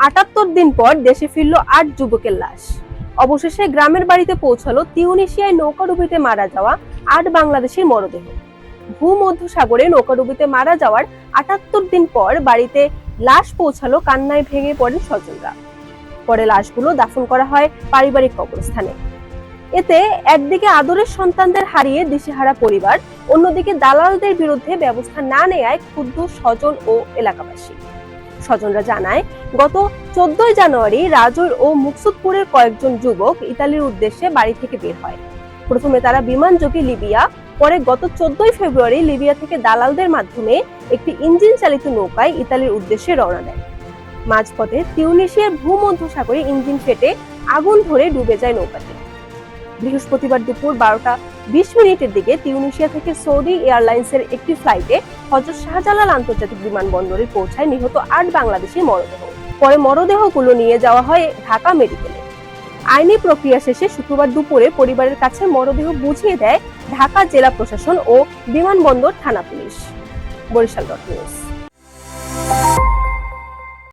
৭৮ দিন পর দেশে ফিরল ৮ যুবকের লাশ। অবশেষে গ্রামের বাড়িতে পৌঁছালো তিউনিসিয়ায় নৌকাডুবিতে মারা যাওয়া ৮ বাংলাদেশির মরদেহ। ভূমধ্যসাগরে নৌকাডুবিতে মারা যাওয়ার ৭৮ দিন পর বাড়িতে লাশ পৌঁছালো, কান্নায় ভেঙে পড়েন স্বজনরা। পরে লাশগুলো দাফন করা হয় পারিবারিক কবরস্থানে। এতে একদিকে আদরের সন্তানদের হারিয়ে দিশেহারা পরিবার, অন্যদিকে দালালদের বিরুদ্ধে ব্যবস্থা না নেয়ায় ক্ষুব্ধ স্বজন ও এলাকাবাসী। স্বজনরা জানায়, গত 14 জানুয়ারি রাজৈর ও মুকসুদপুরের কয়েকজন যুবক ইতালির উদ্দেশ্যে বাড়ি থেকে বের হয়। প্রথমে তারা বিমানযোগে লিবিয়া, পরে গত 14 ফেব্রুয়ারি লিবিয়া থেকে দালালদের মাধ্যমে একটি ইঞ্জিন চালিত নৌকায় ইতালির উদ্দেশ্যে রওনা দেয়। মাঝপথে তিউনিসিয়ার ভূমধ্যসাগরে ইঞ্জিন ফেটে আগুন ধরে ডুবে যায় নৌকাটি। বৃহস্পতিবার দুপুর 12:20 দিকে তিউনিসিয়া থেকে সৌদি এয়ারলাইন্সের একটি ফ্লাইটে হযরত শাহজালাল আন্তর্জাতিক বিমানবন্দরে পৌঁছায় নিহত ৮ বাংলাদেশি মরদেহ। পরে মরদেহগুলো নিয়ে যাওয়া হয় ঢাকা মেডিকেলে। আইনি প্রক্রিয়া শেষে শুক্রবার দুপুরে পরিবারের কাছে মরদেহ বুঝিয়ে দেয় ঢাকা জেলা প্রশাসন ও বিমানবন্দর থানা পুলিশ। বরিশাল নিউজ।